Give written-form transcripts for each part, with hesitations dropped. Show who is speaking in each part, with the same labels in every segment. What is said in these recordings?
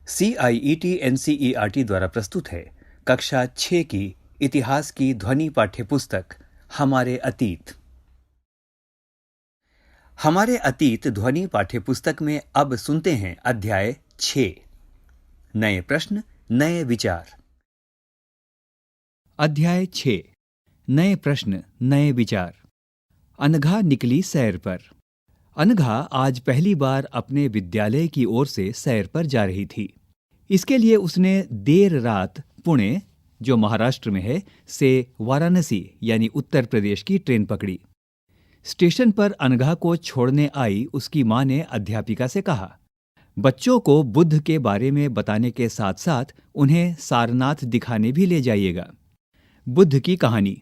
Speaker 1: CIET NCERT द्वारा प्रस्तुत है कक्षा 6 की इतिहास की ध्वनि पाठ्यपुस्तक हमारे अतीत। हमारे अतीत ध्वनि पाठ्यपुस्तक में अब सुनते हैं अध्याय 6, नए प्रश्न नए विचार।
Speaker 2: अध्याय 6, नए प्रश्न नए विचार। अनघा निकली सैर पर। अनघा आज पहली बार अपने विद्यालय की ओर से सैर पर जा रही थी। इसके लिए उसने देर रात पुणे, जो महाराष्ट्र में है, से वाराणसी यानी उत्तर प्रदेश की ट्रेन पकड़ी। स्टेशन पर अनघा को छोड़ने आई उसकी मां ने अध्यापिका से कहा, बच्चों को बुद्ध के बारे में बताने के साथ साथ उन्हें सारनाथ दिखाने भी ले जाइएगा। बुद्ध की कहानी।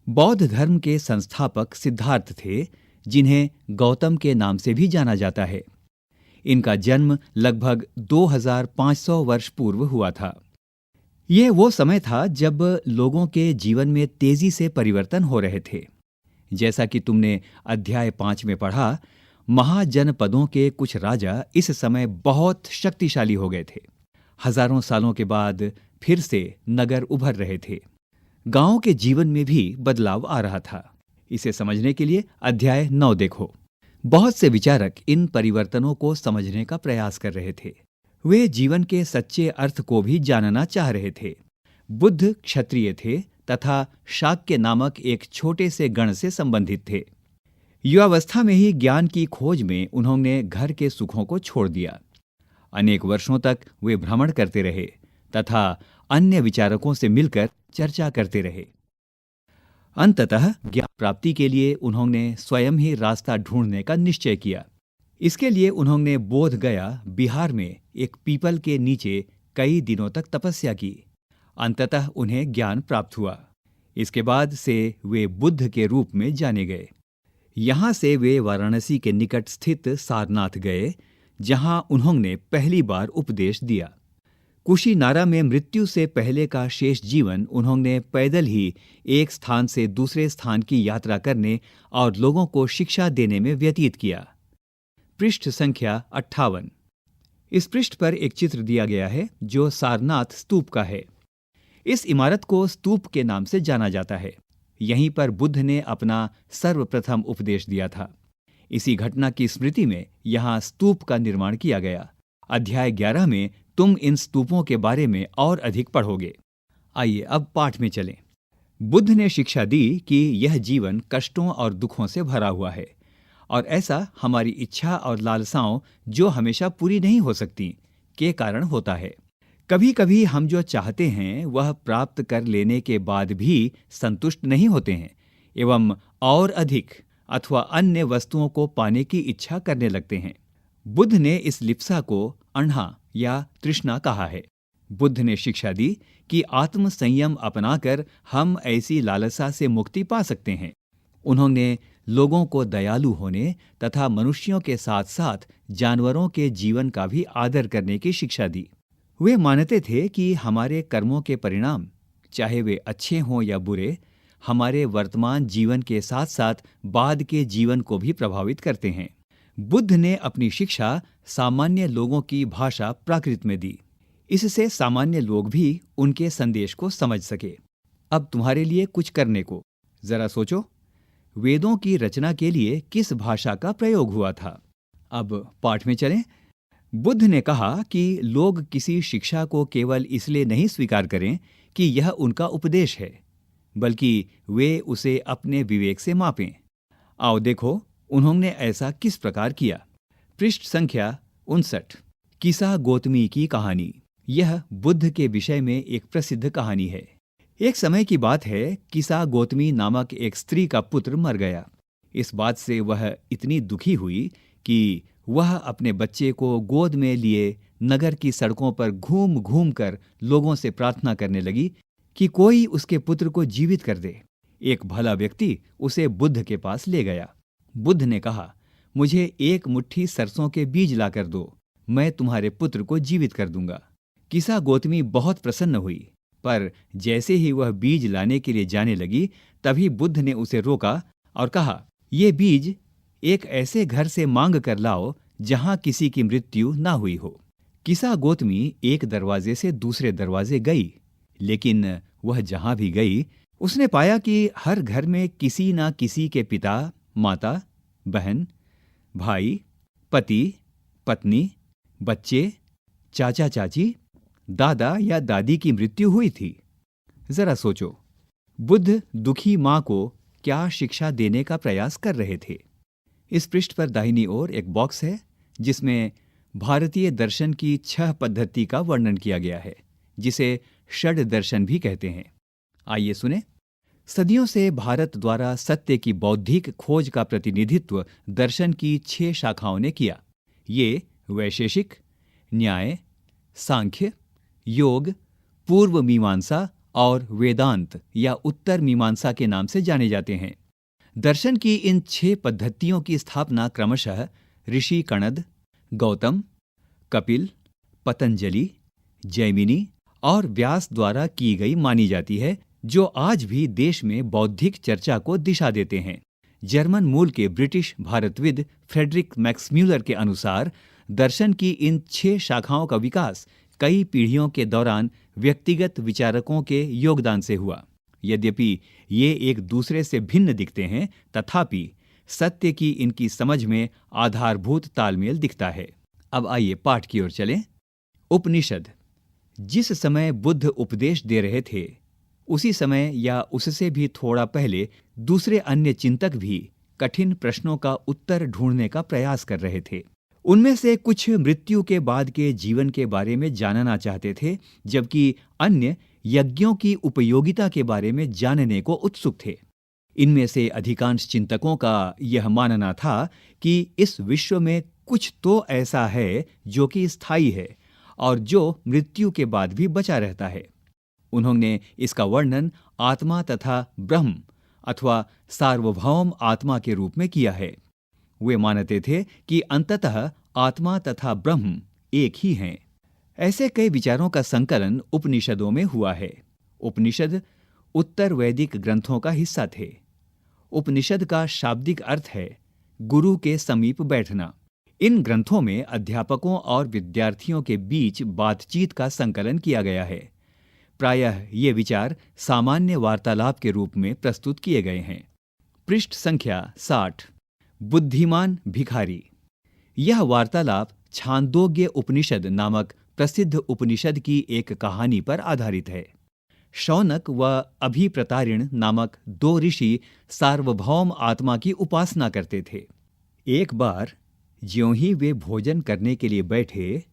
Speaker 2: बौद्ध धर्म के संस्थापक सिद्धार्थ थे, जिन्हें गौतम के नाम से भी जाना जाता है। इनका जन्म लगभग 2500 वर्ष पूर्व हुआ था। यह वो समय था जब लोगों के जीवन में तेजी से परिवर्तन हो रहे थे। जैसा कि तुमने अध्याय 5 में पढ़ा, महाजनपदों के कुछ राजा इस समय बहुत शक्तिशाली हो गए थे। हजारों सालों के बाद फिर से नगर उभर रहे थे। गांवों के जीवन में भी बदलाव आ रहा था। इसे समझने के लिए अध्याय 9 देखो। बहुत से विचारक इन परिवर्तनों को समझने का प्रयास कर रहे थे। वे जीवन के सच्चे अर्थ को भी जानना चाह रहे थे। बुद्ध क्षत्रिय थे तथा शाक्य नामक एक छोटे से गण से संबंधित थे। युवावस्था में ही ज्ञान की खोज में उन्होंने घर के सुखों को छोड़ दिया। अनेक वर्षों तक वे भ्रमण करते रहे तथा अन्य विचारकों से मिलकर चर्चा करते रहे। अंततः ज्ञान प्राप्ति के लिए उन्होंने स्वयं ही रास्ता ढूंढने का निश्चय किया। इसके लिए उन्होंने बोध गया, बिहार में एक पीपल के नीचे कई दिनों तक तपस्या की। अंततः उन्हें ज्ञान प्राप्त हुआ। इसके बाद से वे बुद्ध के रूप में जाने गए। यहाँ से वे वाराणसी के निकट स्थित सारनाथ गए, जहाँ उन्होंने पहली बार उपदेश दिया। कुशीनारा में मृत्यु से पहले का शेष जीवन उन्होंने पैदल ही एक स्थान से दूसरे स्थान की यात्रा करने और लोगों को शिक्षा देने में व्यतीत किया। पृष्ठ संख्या 58। इस पृष्ठ पर एक चित्र दिया गया है जो सारनाथ स्तूप का है। इस इमारत को स्तूप के नाम से जाना जाता है। यहीं पर बुद्ध ने अपना सर्वप्रथम उपदेश दिया था। इसी घटना की स्मृति में यहाँ स्तूप का निर्माण किया गया। अध्याय 11 में तुम इन स्तूपों के बारे में और अधिक पढ़ोगे। आइए अब पाठ में चलें। बुद्ध ने शिक्षा दी कि यह जीवन कष्टों और दुखों से भरा हुआ है, और ऐसा हमारी इच्छा और लालसाओं, जो हमेशा पूरी नहीं हो सकती, के कारण होता है। कभी कभी हम जो चाहते हैं वह प्राप्त कर लेने के बाद भी संतुष्ट नहीं होते हैं एवं और अधिक अथवा अन्य वस्तुओं को पाने की इच्छा करने लगते हैं। बुद्ध ने इस लिप्सा को अण्हा या तृष्णा कहा है। बुद्ध ने शिक्षा दी कि आत्म संयम अपनाकर हम ऐसी लालसा से मुक्ति पा सकते हैं। उन्होंने लोगों को दयालु होने तथा मनुष्यों के साथ साथ जानवरों के जीवन का भी आदर करने की शिक्षा दी। वे मानते थे कि हमारे कर्मों के परिणाम, चाहे वे अच्छे हों या बुरे, हमारे वर्तमान जीवन के साथ साथ बाद के जीवन को भी प्रभावित करते हैं। बुद्ध ने अपनी शिक्षा सामान्य लोगों की भाषा प्राकृत में दी। इससे सामान्य लोग भी उनके संदेश को समझ सके। अब तुम्हारे लिए कुछ करने को, जरा सोचो, वेदों की रचना के लिए किस भाषा का प्रयोग हुआ था। अब पाठ में चलें। बुद्ध ने कहा कि लोग किसी शिक्षा को केवल इसलिए नहीं स्वीकार करें कि यह उनका उपदेश है, बल्कि वे उसे अपने विवेक से मापें। आओ देखो उन्होंने ऐसा किस प्रकार किया। पृष्ठ संख्या 59। किसा गौतमी की कहानी। यह बुद्ध के विषय में एक प्रसिद्ध कहानी है। एक समय की बात है, किसा गौतमी नामक एक स्त्री का पुत्र मर गया। इस बात से वह इतनी दुखी हुई कि वह अपने बच्चे को गोद में लिए नगर की सड़कों पर घूम घूम कर लोगों से प्रार्थना करने लगी कि कोई उसके पुत्र को जीवित कर दे। एक भला व्यक्ति उसे बुद्ध के पास ले गया। बुद्ध ने कहा, मुझे एक मुट्ठी सरसों के बीज लाकर दो, मैं तुम्हारे पुत्र को जीवित कर दूंगा। किसा गौतमी बहुत प्रसन्न हुई, पर जैसे ही वह बीज लाने के लिए जाने लगी, तभी बुद्ध ने उसे रोका और कहा, ये बीज एक ऐसे घर से मांग कर लाओ जहां किसी की मृत्यु ना हुई हो। किसा गौतमी एक दरवाजे से दूसरे दरवाजे गई, लेकिन वह जहां भी गई उसने पाया कि हर घर में किसी ना किसी के पिता, माता, बहन, भाई, पति, पत्नी, बच्चे, चाचा चाची, दादा या दादी की मृत्यु हुई थी। जरा सोचो, बुद्ध दुखी मां को क्या शिक्षा देने का प्रयास कर रहे थे। इस पृष्ठ पर दाहिनी ओर एक बॉक्स है जिसमें भारतीय दर्शन की 6 पद्धति का वर्णन किया गया है, जिसे षड दर्शन भी कहते हैं। आइए सुने। सदियों से भारत द्वारा सत्य की बौद्धिक खोज का प्रतिनिधित्व दर्शन की 6 शाखाओं ने किया। ये वैशेषिक, न्याय, सांख्य, योग, पूर्व मीमांसा और वेदांत या उत्तर मीमांसा के नाम से जाने जाते हैं। दर्शन की इन 6 पद्धतियों की स्थापना क्रमशः ऋषि कणद, गौतम, कपिल, पतंजलि, जैमिनी और व्यास द्वारा की गई मानी जाती है, जो आज भी देश में बौद्धिक चर्चा को दिशा देते हैं। जर्मन मूल के ब्रिटिश भारतविद फ्रेडरिक मैक्सम्यूलर के अनुसार दर्शन की इन 6 शाखाओं का विकास कई पीढ़ियों के दौरान व्यक्तिगत विचारकों के योगदान से हुआ। यद्यपि ये एक दूसरे से भिन्न दिखते हैं, तथापि सत्य की इनकी समझ में आधारभूत तालमेल दिखता है। अब आइए पाठ की ओर चलें। उपनिषद। जिस समय बुद्ध उपदेश दे रहे थे, उसी समय या उससे भी थोड़ा पहले दूसरे अन्य चिंतक भी कठिन प्रश्नों का उत्तर ढूंढने का प्रयास कर रहे थे। उनमें से कुछ मृत्यु के बाद के जीवन के बारे में जानना चाहते थे, जबकि अन्य यज्ञों की उपयोगिता के बारे में जानने को उत्सुक थे। इनमें से अधिकांश चिंतकों का यह मानना था कि इस विश्व में कुछ तो ऐसा है जो कि स्थायी है और जो मृत्यु के बाद भी बचा रहता है। उन्होंने इसका वर्णन आत्मा तथा ब्रह्म अथवा सार्वभौम आत्मा के रूप में किया है। वे मानते थे कि अंततः आत्मा तथा ब्रह्म एक ही हैं। ऐसे कई विचारों का संकलन उपनिषदों में हुआ है। उपनिषद उत्तर वैदिक ग्रंथों का हिस्सा थे। उपनिषद का शाब्दिक अर्थ है गुरु के समीप बैठना। इन ग्रंथों में अध्यापकों और विद्यार्थियों के बीच बातचीत का संकलन किया गया है। प्रायः ये विचार सामान्य वार्तालाप के रूप में प्रस्तुत किए गए हैं। पृष्ठ संख्या 60। बुद्धिमान भिखारी। यह वार्तालाप छांदोग्य उपनिषद नामक प्रसिद्ध उपनिषद की एक कहानी पर आधारित है। शौनक व अभिप्रतारिण नामक 2 ऋषि सार्वभौम आत्मा की उपासना करते थे। एक बार ज्यों ही वे भोजन करने के लिए बैठे,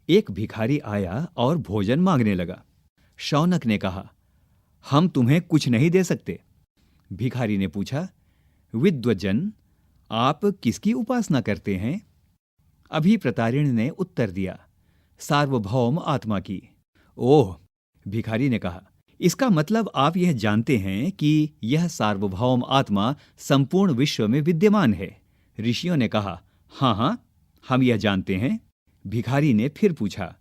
Speaker 2: एक भिखारी आया और भोजन मांगने लगा। शौनक ने कहा, हम तुम्हें कुछ नहीं दे सकते। भिखारी ने पूछा, विद्वज्जन, आप किसकी उपासना करते हैं? अभिप्रतारिण ने उत्तर दिया, सार्वभौम आत्मा की। ओह, भिखारी ने कहा, इसका मतलब आप यह जानते हैं कि यह सार्वभौम आत्मा संपूर्ण विश्व में विद्यमान है। ऋषियों ने कहा, हाँ हाँ, हम यह जानते हैं। भिखारी ने फिर पूछा,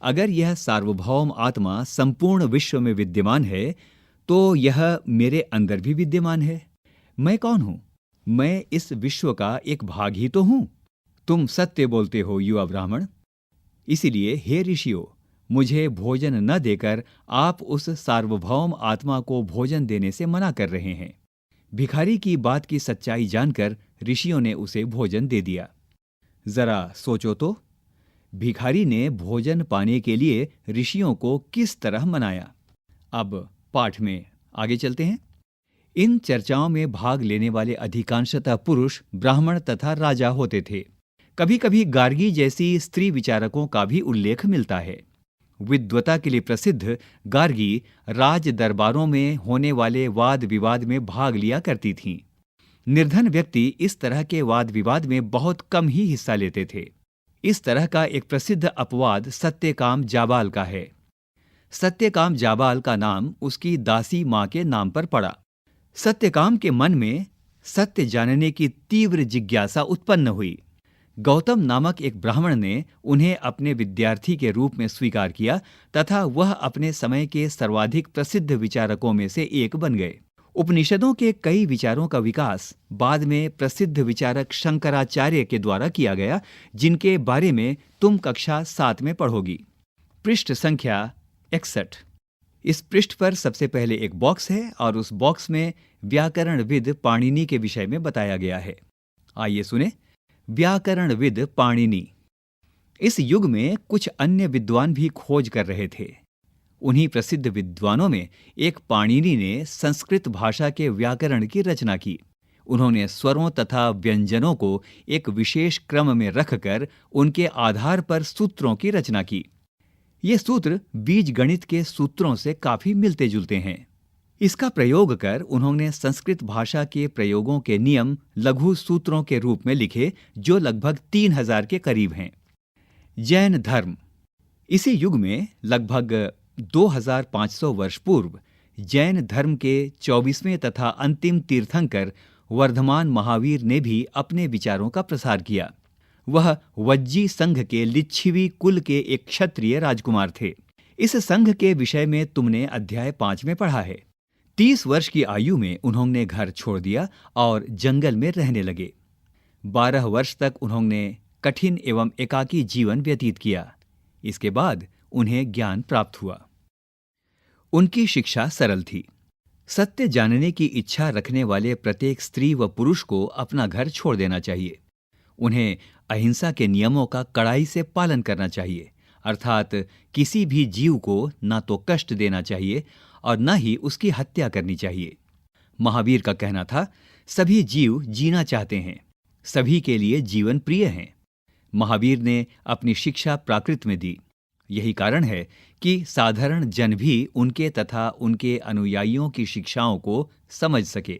Speaker 2: अगर यह सार्वभौम आत्मा संपूर्ण विश्व में विद्यमान है, तो यह मेरे अंदर भी विद्यमान है। मैं कौन हूं? मैं इस विश्व का एक भाग ही तो हूं। तुम सत्य बोलते हो युवा ब्राह्मण। इसीलिए हे ऋषियों, मुझे भोजन न देकर आप उस सार्वभौम आत्मा को भोजन देने से मना कर रहे हैं। भिखारी की बात की सच्चाई जानकर ऋषियों ने उसे भोजन दे दिया। जरा सोचो तो, भिखारी ने भोजन पाने के लिए ऋषियों को किस तरह मनाया। अब पाठ में आगे चलते हैं। इन चर्चाओं में भाग लेने वाले अधिकांशतः पुरुष, ब्राह्मण तथा राजा होते थे। कभी कभी गार्गी जैसी स्त्री विचारकों का भी उल्लेख मिलता है। विद्वता के लिए प्रसिद्ध गार्गी राज दरबारों में होने वाले वाद विवाद में भाग लिया करती थीं। निर्धन व्यक्ति इस तरह के वाद विवाद में बहुत कम ही हिस्सा लेते थे। इस तरह का एक प्रसिद्ध अपवाद सत्यकाम जाबाल का है। सत्यकाम जाबाल का नाम उसकी दासी मां के नाम पर पड़ा। सत्यकाम के मन में सत्य जानने की तीव्र जिज्ञासा उत्पन्न हुई। गौतम नामक एक ब्राह्मण ने उन्हें अपने विद्यार्थी के रूप में स्वीकार किया तथा वह अपने समय के सर्वाधिक प्रसिद्ध विचारकों में से एक बन गए। उपनिषदों के कई विचारों का विकास बाद में प्रसिद्ध विचारक शंकराचार्य के द्वारा किया गया, जिनके बारे में तुम कक्षा 7 में पढ़ोगी। पृष्ठ संख्या 61। इस पृष्ठ पर सबसे पहले एक बॉक्स है और उस बॉक्स में व्याकरणविद पाणिनि के विषय में बताया गया है। आइए सुने। व्याकरणविद पाणिनि। इस युग में कुछ अन्य विद्वान भी खोज कर रहे थे। उन्हीं प्रसिद्ध विद्वानों में एक पाणिनि ने संस्कृत भाषा के व्याकरण की रचना की। उन्होंने स्वरों तथा व्यंजनों को एक विशेष क्रम में रखकर उनके आधार पर सूत्रों की रचना की। ये सूत्र बीज गणित के सूत्रों से काफी मिलते जुलते हैं। इसका प्रयोग कर उन्होंने संस्कृत भाषा के प्रयोगों के नियम लघु सूत्रों के रूप में लिखे, जो लगभग 3000 के करीब हैं। जैन धर्म। इसी युग में लगभग 2500 वर्ष पूर्व जैन धर्म के 24वें तथा अंतिम तीर्थंकर वर्धमान महावीर ने भी अपने विचारों का प्रसार किया। वह वज्जी संघ के लिच्छवी कुल के एक क्षत्रिय राजकुमार थे। इस संघ के विषय में तुमने अध्याय 5 में पढ़ा है। 30 वर्ष की आयु में उन्होंने घर छोड़ दिया और जंगल में रहने लगे। 12 वर्ष तक उन्होंने कठिन एवं एकाकी जीवन व्यतीत किया। इसके बाद उन्हें ज्ञान प्राप्त हुआ। उनकी शिक्षा सरल थी। सत्य जानने की इच्छा रखने वाले प्रत्येक स्त्री व पुरुष को अपना घर छोड़ देना चाहिए। उन्हें अहिंसा के नियमों का कड़ाई से पालन करना चाहिए, अर्थात किसी भी जीव को न तो कष्ट देना चाहिए और न ही उसकी हत्या करनी चाहिए। महावीर का कहना था, सभी जीव जीना चाहते हैं, सभी के लिए जीवन प्रिय हैं। महावीर ने अपनी शिक्षा प्राकृत में दी। यही कारण है कि साधारण जन भी उनके तथा उनके अनुयायियों की शिक्षाओं को समझ सके।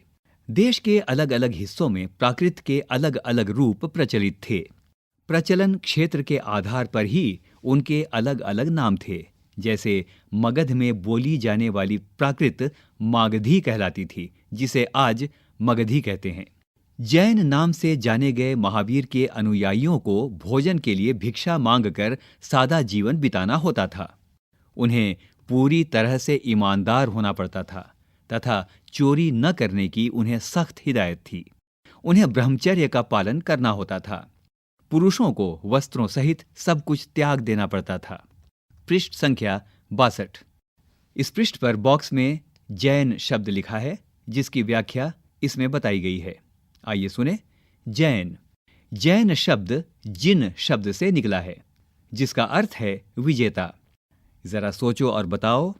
Speaker 2: देश के अलग अलग हिस्सों में प्राकृत के अलग अलग रूप प्रचलित थे। प्रचलन क्षेत्र के आधार पर ही उनके अलग अलग नाम थे। जैसे मगध में बोली जाने वाली प्राकृत मागधी कहलाती थी, जिसे आज मगधी कहते हैं। जैन नाम से जाने गए महावीर के अनुयायियों को भोजन के लिए भिक्षा मांगकर सादा जीवन बिताना होता था। उन्हें पूरी तरह से ईमानदार होना पड़ता था तथा चोरी न करने की उन्हें सख्त हिदायत थी। उन्हें ब्रह्मचर्य का पालन करना होता था। पुरुषों को वस्त्रों सहित सब कुछ त्याग देना पड़ता था। पृष्ठ संख्या 62। इस पृष्ठ पर बॉक्स में जैन शब्द लिखा है, जिसकी व्याख्या इसमें बताई गई है। आइए सुने। जैन। जैन शब्द जिन शब्द से निकला है, जिसका अर्थ है विजेता। जरा सोचो और बताओ,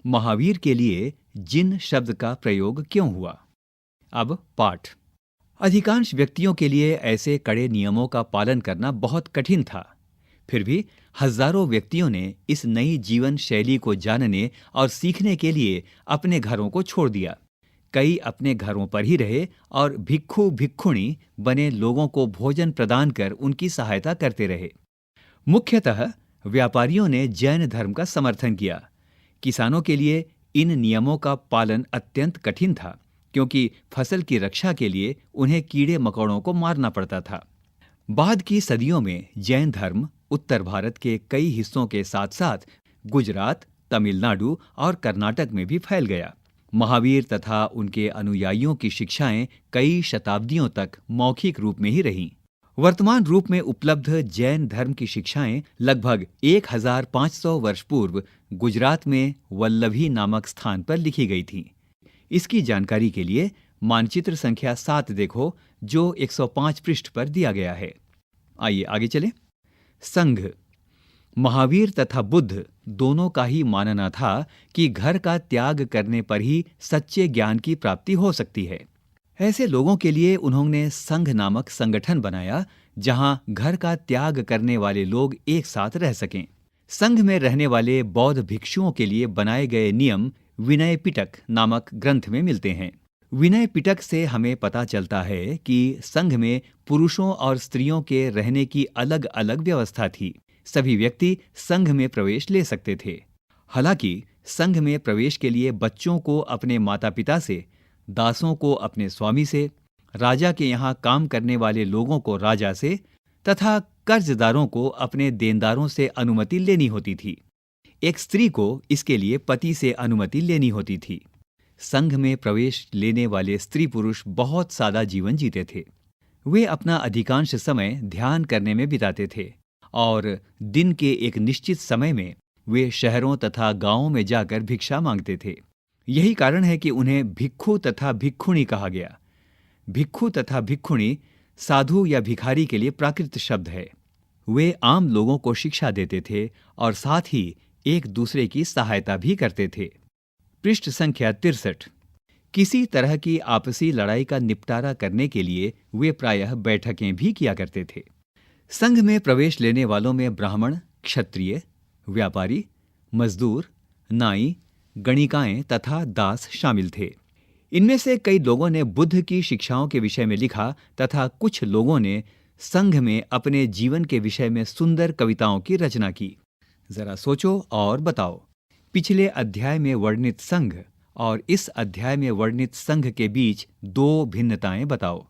Speaker 2: महावीर के लिए जिन शब्द का प्रयोग क्यों हुआ? अब पाठ। अधिकांश व्यक्तियों के लिए ऐसे कड़े नियमों का पालन करना बहुत कठिन था। फिर भी हजारों व्यक्तियों ने इस नई जीवन शैली को जानने और सीखने के लिए अपने घरों को छोड़ दिया। कई अपने घरों पर ही रहे और भिक्षु भिक्षुणी बने लोगों को भोजन प्रदान कर उनकी सहायता करते रहे। मुख्यतः व्यापारियों ने जैन धर्म का समर्थन किया। किसानों के लिए इन नियमों का पालन अत्यंत कठिन था, क्योंकि फसल की रक्षा के लिए उन्हें कीड़े मकोड़ों को मारना पड़ता था। बाद की सदियों में जैन धर्म उत्तर भारत के कई हिस्सों के साथ साथ गुजरात, तमिलनाडु और कर्नाटक में भी फैल गया। महावीर तथा उनके अनुयायियों की शिक्षाएं कई शताब्दियों तक मौखिक रूप में ही रहीं। वर्तमान रूप में उपलब्ध जैन धर्म की शिक्षाएं लगभग 1500 वर्ष पूर्व गुजरात में वल्लभी नामक स्थान पर लिखी गई थीं। इसकी जानकारी के लिए मानचित्र संख्या 7 देखो, जो 105 पृष्ठ पर दिया गया है। आइए आगे चलें। संघ। महावीर तथा बुद्ध दोनों का ही मानना था कि घर का त्याग करने पर ही सच्चे ज्ञान की प्राप्ति हो सकती है। ऐसे लोगों के लिए उन्होंने संघ नामक संगठन बनाया, जहां घर का त्याग करने वाले लोग एक साथ रह सकें। संघ में रहने वाले बौद्ध भिक्षुओं के लिए बनाए गए नियम विनय पिटक नामक ग्रंथ में मिलते हैं। विनय पिटक से हमें पता चलता है कि संघ में पुरुषों और स्त्रियों के रहने की अलग अलग व्यवस्था थी। सभी व्यक्ति संघ में प्रवेश ले सकते थे। हालांकि संघ में प्रवेश के लिए बच्चों को अपने माता पिता से, दासों को अपने स्वामी से, राजा के यहाँ काम करने वाले लोगों को राजा से तथा कर्जदारों को अपने देनदारों से अनुमति लेनी होती थी। एक स्त्री को इसके लिए पति से अनुमति लेनी होती थी। संघ में प्रवेश लेने वाले स्त्री पुरुष बहुत सादा जीवन जीते थे। वे अपना अधिकांश समय ध्यान करने में बिताते थे और दिन के एक निश्चित समय में वे शहरों तथा गांवों में जाकर भिक्षा मांगते थे। यही कारण है कि उन्हें भिक्षु तथा भिक्षुणी कहा गया। भिक्षु तथा भिक्षुणी साधु या भिखारी के लिए प्राकृत शब्द है। वे आम लोगों को शिक्षा देते थे और साथ ही एक दूसरे की सहायता भी करते थे। पृष्ठ संख्या 63। किसी तरह की आपसी लड़ाई का निपटारा करने के लिए वे प्रायः बैठकें भी किया करते थे। संघ में प्रवेश लेने वालों में ब्राह्मण, क्षत्रिय, व्यापारी, मजदूर, नाई, गणिकाएं तथा दास शामिल थे। इनमें से कई लोगों ने बुद्ध की शिक्षाओं के विषय में लिखा तथा कुछ लोगों ने संघ में अपने जीवन के विषय में सुंदर कविताओं की रचना की। जरा सोचो और बताओ, पिछले अध्याय में वर्णित संघ और इस अध्याय में वर्णित संघ के बीच दो भिन्नताएं बताओ।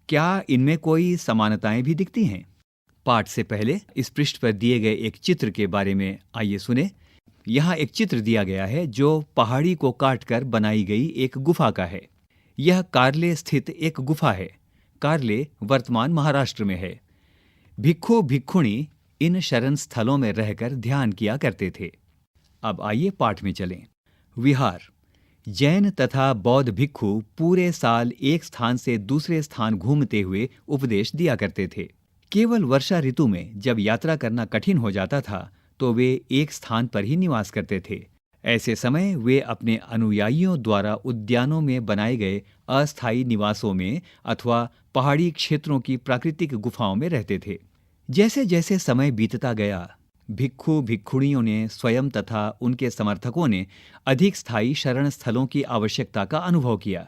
Speaker 2: क्या इनमें कोई समानताएं भी दिखती हैं? पाठ से पहले इस पृष्ठ पर दिए गए एक चित्र के बारे में आइए सुने। यहाँ एक चित्र दिया गया है जो पहाड़ी को काटकर बनाई गई एक गुफा का है। यह कार्ले स्थित एक गुफा है। कार्ले वर्तमान महाराष्ट्र में है। भिक्षु भिक्षुणी इन शरण स्थलों में रहकर ध्यान किया करते थे। अब आइए पाठ में चलें। विहार। जैन तथा बौद्ध भिक्षु पूरे साल एक स्थान से दूसरे स्थान घूमते हुए उपदेश दिया करते थे। केवल वर्षा ऋतु में जब यात्रा करना कठिन हो जाता था तो वे एक स्थान पर ही निवास करते थे। ऐसे समय वे अपने अनुयायियों द्वारा उद्यानों में बनाए गए अस्थायी निवासों में अथवा पहाड़ी क्षेत्रों की प्राकृतिक गुफाओं में रहते थे। जैसे जैसे समय बीतता गया, भिक्षु भिक्षुणियों ने स्वयं तथा उनके समर्थकों ने अधिक स्थायी शरण स्थलों की आवश्यकता का अनुभव किया।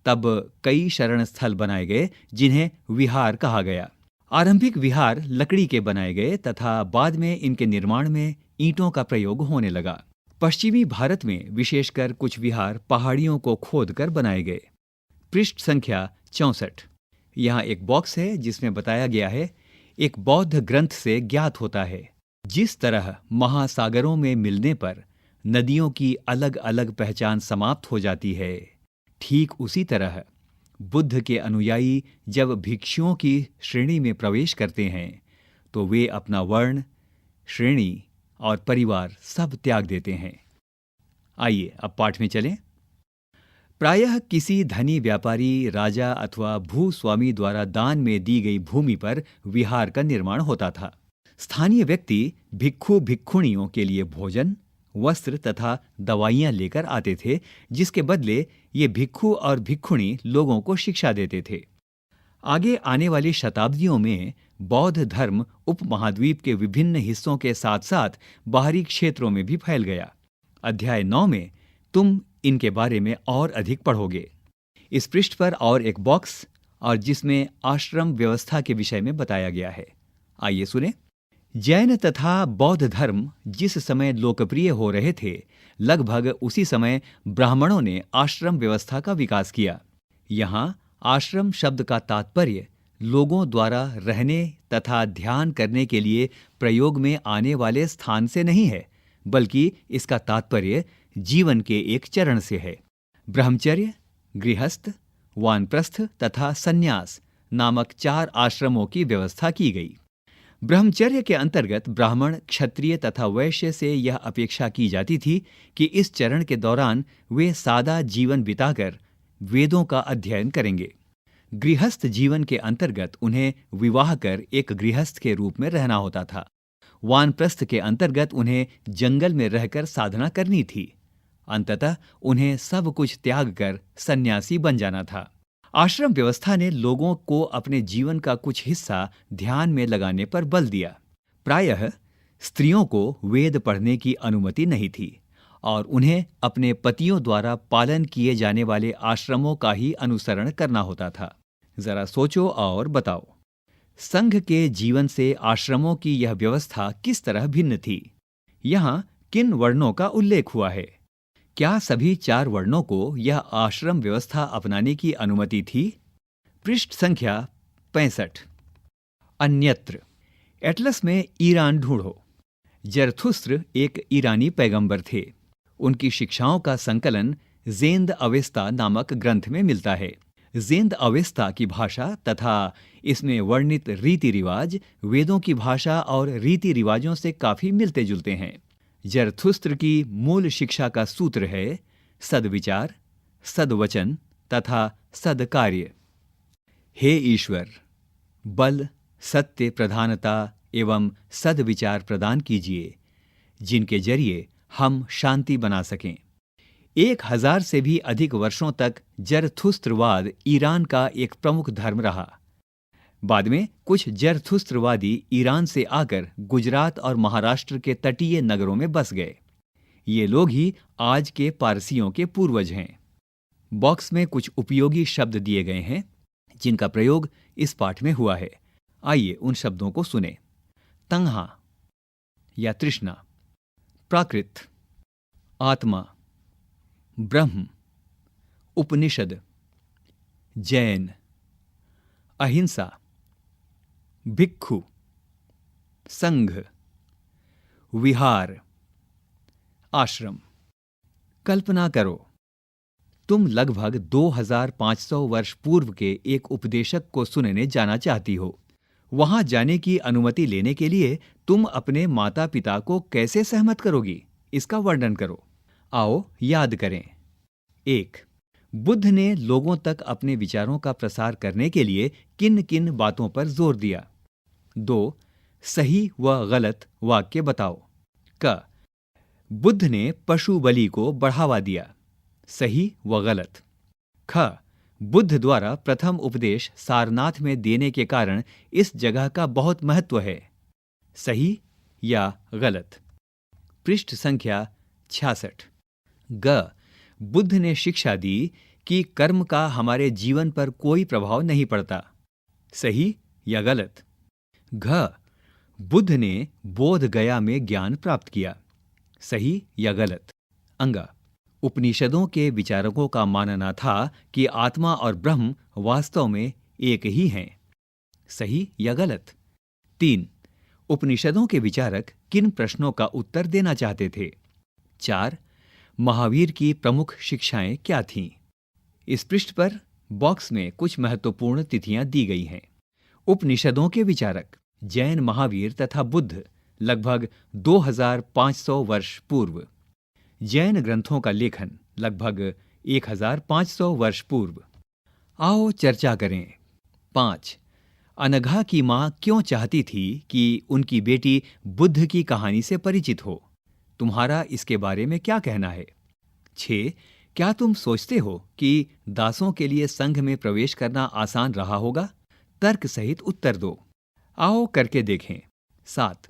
Speaker 2: तब कई शरण स्थल बनाए गए जिन्हें विहार कहा गया। आरंभिक विहार लकड़ी के बनाए गए तथा बाद में इनके निर्माण में ईंटों का प्रयोग होने लगा। पश्चिमी भारत में विशेषकर कुछ विहार पहाड़ियों को खोदकर बनाए गए। पृष्ठ संख्या 64। यहाँ एक बॉक्स है जिसमें बताया गया है, एक बौद्ध ग्रंथ से ज्ञात होता है, जिस तरह महासागरों में मिलने पर नदियों की अलग अलग पहचान समाप्त हो जाती है, ठीक उसी तरह बुद्ध के अनुयायी जब भिक्षुओं की श्रेणी में प्रवेश करते हैं तो वे अपना वर्ण, श्रेणी और परिवार सब त्याग देते हैं। आइए अब पाठ में चलें। प्रायः किसी धनी व्यापारी, राजा अथवा भूस्वामी द्वारा दान में दी गई भूमि पर विहार का निर्माण होता था। स्थानीय व्यक्ति भिक्षु भिक्षुणियों के लिए भोजन, वस्त्र तथा दवाइयां लेकर आते थे, जिसके बदले ये भिक्षु और भिक्षुणी लोगों को शिक्षा देते थे। आगे आने वाली शताब्दियों में बौद्ध धर्म उपमहाद्वीप के विभिन्न हिस्सों के साथ साथ बाहरी क्षेत्रों में भी फैल गया। अध्याय 9 में तुम इनके बारे में और अधिक पढ़ोगे। इस पृष्ठ पर और एक बॉक्स और जिसमें आश्रम व्यवस्था के विषय में बताया गया है। आइए सुने। जैन तथा बौद्ध धर्म जिस समय लोकप्रिय हो रहे थे, लगभग उसी समय ब्राह्मणों ने आश्रम व्यवस्था का विकास किया। यहाँ आश्रम शब्द का तात्पर्य लोगों द्वारा रहने तथा ध्यान करने के लिए प्रयोग में आने वाले स्थान से नहीं है, बल्कि इसका तात्पर्य जीवन के एक चरण से है। ब्रह्मचर्य, गृहस्थ, वानप्रस्थ तथा सन्यास नामक 4 आश्रमों की व्यवस्था की गई। ब्रह्मचर्य के अंतर्गत ब्राह्मण, क्षत्रिय तथा वैश्य से यह अपेक्षा की जाती थी कि इस चरण के दौरान वे सादा जीवन बिताकर वेदों का अध्ययन करेंगे। गृहस्थ जीवन के अंतर्गत उन्हें विवाह कर एक गृहस्थ के रूप में रहना होता था। वानप्रस्थ के अंतर्गत उन्हें जंगल में रहकर साधना करनी थी। अंततः उन्हें सब कुछ त्याग कर सन्यासी बन जाना था। आश्रम व्यवस्था ने लोगों को अपने जीवन का कुछ हिस्सा ध्यान में लगाने पर बल दिया। प्रायः स्त्रियों को वेद पढ़ने की अनुमति नहीं थी और उन्हें अपने पतियों द्वारा पालन किए जाने वाले आश्रमों का ही अनुसरण करना होता था। जरा सोचो और बताओ, संघ के जीवन से आश्रमों की यह व्यवस्था किस तरह भिन्न थी? यहाँ किन वर्णों का उल्लेख हुआ है? क्या सभी 4 वर्णों को यह आश्रम व्यवस्था अपनाने की अनुमति थी? पृष्ठ संख्या 65। अन्यत्र। एटलस में ईरान ढूंढो। जरथुस्त्र एक ईरानी पैगंबर थे। उनकी शिक्षाओं का संकलन जेंद अवेस्ता नामक ग्रंथ में मिलता है। जेंद अवेस्ता की भाषा तथा इसमें वर्णित रीति रिवाज वेदों की भाषा और रीति रिवाजों से काफी मिलते जुलते हैं। जरथुस्त्र की मूल शिक्षा का सूत्र है सद्विचार, सद्वचन तथा सद्कार्य। हे ईश्वर, बल, सत्य, प्रधानता एवं सद्विचार प्रदान कीजिए, जिनके जरिए हम शांति बना सकें। 1000 से भी अधिक वर्षों तक जरथुस्त्रवाद ईरान का एक प्रमुख धर्म रहा। बाद में कुछ जरथुस्त्रवादी ईरान से आकर गुजरात और महाराष्ट्र के तटीय नगरों में बस गए। ये लोग ही आज के पारसियों के पूर्वज हैं। बॉक्स में कुछ उपयोगी शब्द दिए गए हैं जिनका प्रयोग इस पाठ में हुआ है। आइए उन शब्दों को सुने। तंहा या तृष्णा, प्राकृत, आत्मा, ब्रह्म, उपनिषद, जैन, अहिंसा, भिक्खु, संघ, विहार, आश्रम। कल्पना करो, तुम लगभग 2500 वर्ष पूर्व के एक उपदेशक को सुनने जाना चाहती हो। वहां जाने की अनुमति लेने के लिए तुम अपने माता पिता को कैसे सहमत करोगी, इसका वर्णन करो। आओ याद करें। 1. बुद्ध ने लोगों तक अपने विचारों का प्रसार करने के लिए किन किन बातों पर जोर दिया। 2. सही व गलत वाक्य बताओ। क. बुद्ध ने पशु बलि को बढ़ावा दिया। सही व गलत। ख. बुद्ध द्वारा प्रथम उपदेश सारनाथ में देने के कारण इस जगह का बहुत महत्व है। सही या गलत। पृष्ठ संख्या 66। ग. बुद्ध ने शिक्षा दी कि कर्म का हमारे जीवन पर कोई प्रभाव नहीं पड़ता। सही या गलत। घ. बुद्ध ने बोध गया में ज्ञान प्राप्त किया। सही या गलत। अंगा. उपनिषदों के विचारकों का मानना था कि आत्मा और ब्रह्म वास्तव में एक ही हैं। सही या गलत। 3. उपनिषदों के विचारक किन प्रश्नों का उत्तर देना चाहते थे। 4. महावीर की प्रमुख शिक्षाएं क्या थीं? इस पृष्ठ पर बॉक्स में कुछ महत्वपूर्ण तिथियां दी गई हैं। उपनिषदों के विचारक जैन महावीर तथा बुद्ध लगभग 2500 वर्ष पूर्व। जैन ग्रंथों का लेखन लगभग 1500 वर्ष पूर्व। आओ चर्चा करें। 5. अनघा की मां क्यों चाहती थी कि उनकी बेटी बुद्ध की कहानी से परिचित हो? तुम्हारा इसके बारे में क्या कहना है? 6. क्या तुम सोचते हो कि दासों के लिए संघ में प्रवेश करना आसान रहा होगा? तर्क सहित उत्तर दो। आओ करके देखें। 7.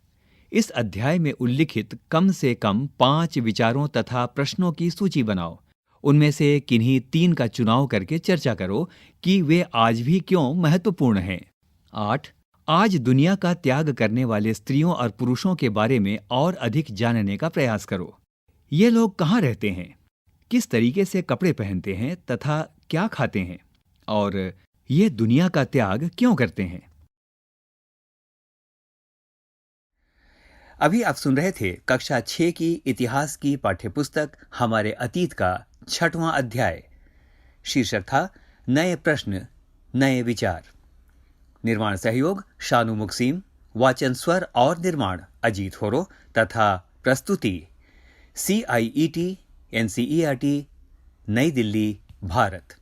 Speaker 2: इस अध्याय में उल्लिखित कम से कम 5 विचारों तथा प्रश्नों की सूची बनाओ। उनमें से किन्हीं 3 का चुनाव करके चर्चा करो कि वे आज भी क्यों महत्वपूर्ण हैं। 8. आज दुनिया का त्याग करने वाले स्त्रियों और पुरुषों के बारे में और अधिक जानने का प्रयास करो। ये लोग कहाँ रहते हैं, किस तरीके से कपड़े पहनते हैं तथा क्या खाते हैं, और ये दुनिया का त्याग क्यों करते हैं।
Speaker 1: अभी आप सुन रहे थे कक्षा 6 की इतिहास की पाठ्यपुस्तक हमारे अतीत का 6वां अध्याय। शीर्षक था नए प्रश्न नए विचार। निर्माण सहयोग शानू मुक्सीम, वाचन स्वर और निर्माण अजीत होरो तथा प्रस्तुति CIET NCERT नई दिल्ली, भारत।